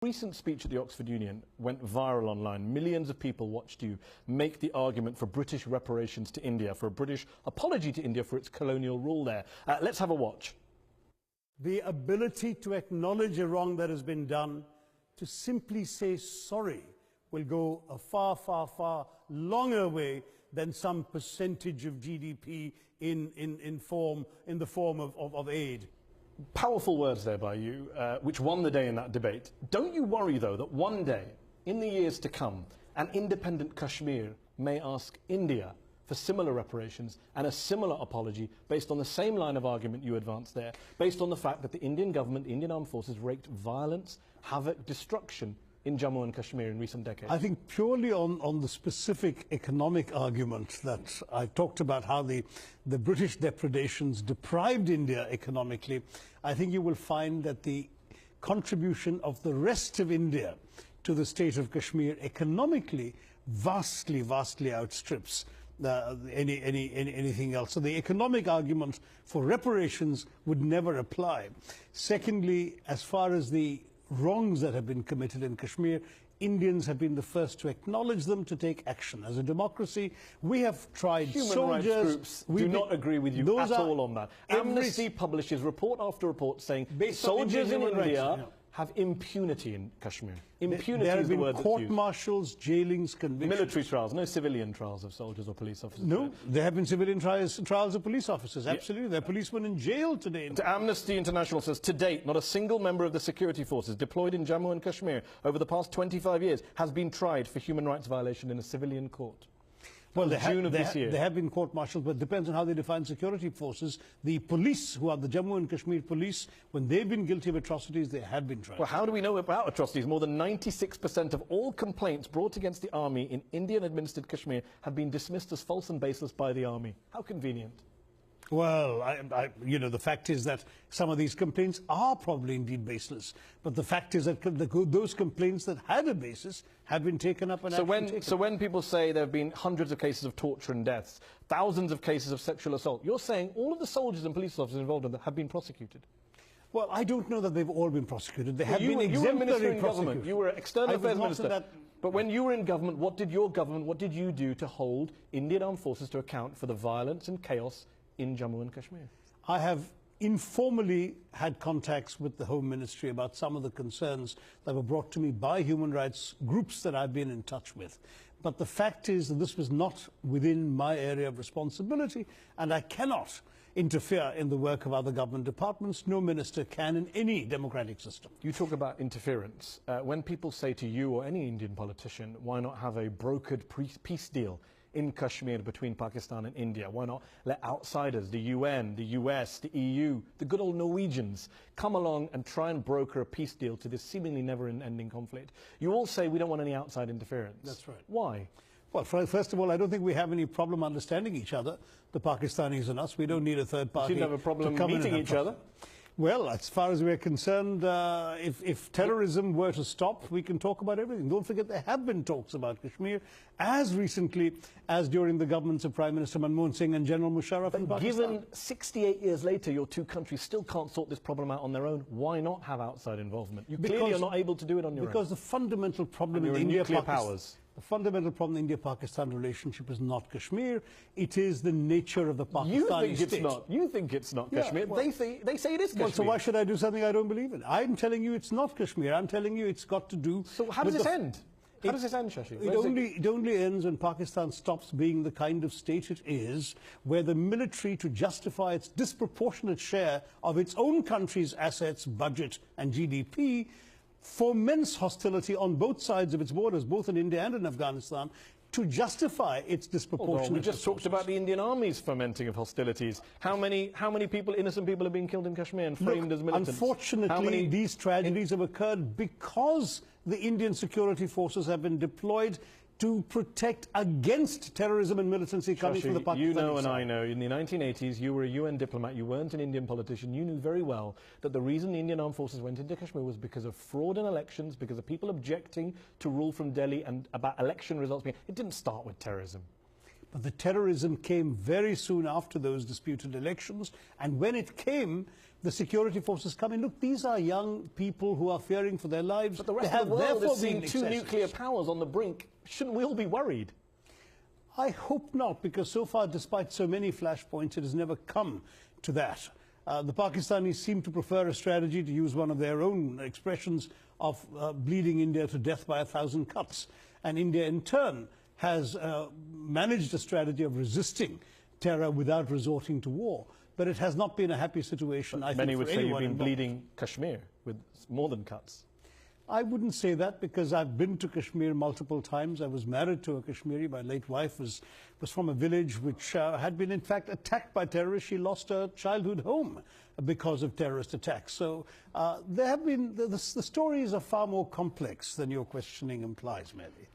Recent speech at the Oxford Union went viral online. Millions of people watched you make the argument for British reparations to India, for a British apology to India for its colonial rule there. Let's have a watch. The ability to acknowledge a wrong that has been done, to simply say sorry, will go a far, far, far longer way than some percentage of GDP in the form of aid. Powerful words there by you, which won the day in that debate. Don't you worry, though, that one day, in the years to come, an independent Kashmir may ask India for similar reparations and a similar apology based on the same line of argument you advanced there, based on the fact that the Indian government, the Indian armed forces, wreaked violence, havoc, destruction in Jammu and Kashmir in recent decades? I think purely on the specific economic argument that I talked about, how the British depredations deprived India economically, I think you will find that the contribution of the rest of India to the state of Kashmir economically vastly, vastly outstrips anything else. So the economic argument for reparations would never apply. Secondly, as far as the wrongs that have been committed in Kashmir, Indians have been the first to acknowledge them, to take action. As a democracy, we have tried. Human rights groups do not agree with you at all on that. Amnesty publishes report after report saying soldiers in India have impunity in Kashmir. Impunity is the word that's used. There have been court-martials, jailings, convictions. Military trials, no civilian trials of soldiers or police officers. No, there have been civilian trials of police officers, absolutely. Yeah. There are policemen in jail today. Amnesty International says, to date, not a single member of the security forces deployed in Jammu and Kashmir over the past 25 years has been tried for human rights violation in a civilian court. Well, there have been court-martials, but it depends on how they define security forces. The police, who are the Jammu and Kashmir police, when they've been guilty of atrocities, they have been tried. Well, how do we know about atrocities? More than 96% of all complaints brought against the army in Indian-administered Kashmir have been dismissed as false and baseless by the army. How convenient. Well, you know, the fact is that some of these complaints are probably indeed baseless. But the fact is that those complaints that had a basis have been taken up and taken. So when people say there have been hundreds of cases of torture and deaths, thousands of cases of sexual assault, you're saying all of the soldiers and police officers involved in that have been prosecuted? Well, I don't know that they've all been prosecuted. They have been exemplary in government. You were external affairs minister. But when you were in government, what did you do to hold Indian armed forces to account for the violence and chaos in Jammu and Kashmir? I have informally had contacts with the Home Ministry about some of the concerns that were brought to me by human rights groups that I've been in touch with. But the fact is that this was not within my area of responsibility, and I cannot interfere in the work of other government departments. No minister can in any democratic system. You talk about interference. When people say to you or any Indian politician, why not have a brokered peace deal in Kashmir between Pakistan and India? Why not let outsiders, the UN, the US, the EU, the good old Norwegians, come along and try and broker a peace deal to this seemingly never-ending conflict? You all say we don't want any outside interference. That's right. Why? Well, first of all, I don't think we have any problem understanding each other, the Pakistanis and us. We don't need a third party. You seem to have a problem meeting each other. Well, as far as we're concerned, if terrorism were to stop, we can talk about everything. Don't forget there have been talks about Kashmir as recently as during the governments of Prime Minister Manmohan Singh and General Musharraf in Pakistan. Given 68 years later, your two countries still can't sort this problem out on their own, why not have outside involvement? You clearly are not able to do it on your own. Because the fundamental problem in the India-Pakistan relationship is not Kashmir. It is the nature of the Pakistani state. You think it's not Kashmir. Well, they say it is Kashmir. Well, so why should I do something I don't believe in? I'm telling you it's not Kashmir. I'm telling you it's got to do. So how does this end? How does this end, Shashi? It only ends when Pakistan stops being the kind of state it is, where the military, to justify its disproportionate share of its own country's assets, budget and GDP, foments hostility on both sides of its borders, both in India and in Afghanistan, to justify its disproportionate. We just talked about the Indian Army's fomenting of hostilities. How many people, innocent people, have been killed in Kashmir and framed as militants? Unfortunately, these tragedies have occurred because the Indian security forces have been deployed to protect against terrorism and militancy coming from the Pakistani You know side. And I know, in the 1980s, you were a UN diplomat, you weren't an Indian politician, you knew very well that the reason the Indian armed forces went into Kashmir was because of fraud in elections, because of people objecting to rule from Delhi and about election results being... It didn't start with terrorism. But the terrorism came very soon after those disputed elections, and when it came, the security forces come in. Look, these are young people who are fearing for their lives. But the rest of the world is seeing two nuclear powers on the brink. Shouldn't we all be worried? I hope not, because so far, despite so many flashpoints, it has never come to that. The Pakistanis seem to prefer a strategy, to use one of their own expressions, of bleeding India to death by 1,000 cuts. And India, in turn, has managed a strategy of resisting terror without resorting to war. But it has not been a happy situation, I think, for anyone. Many would say you've been involved. bleeding Kashmir with more than cuts. I wouldn't say that, because I've been to Kashmir multiple times. I was married to a Kashmiri. My late wife was from a village which had been, in fact, attacked by terrorists. She lost her childhood home because of terrorist attacks. So there have been, the stories are far more complex than your questioning implies, maybe.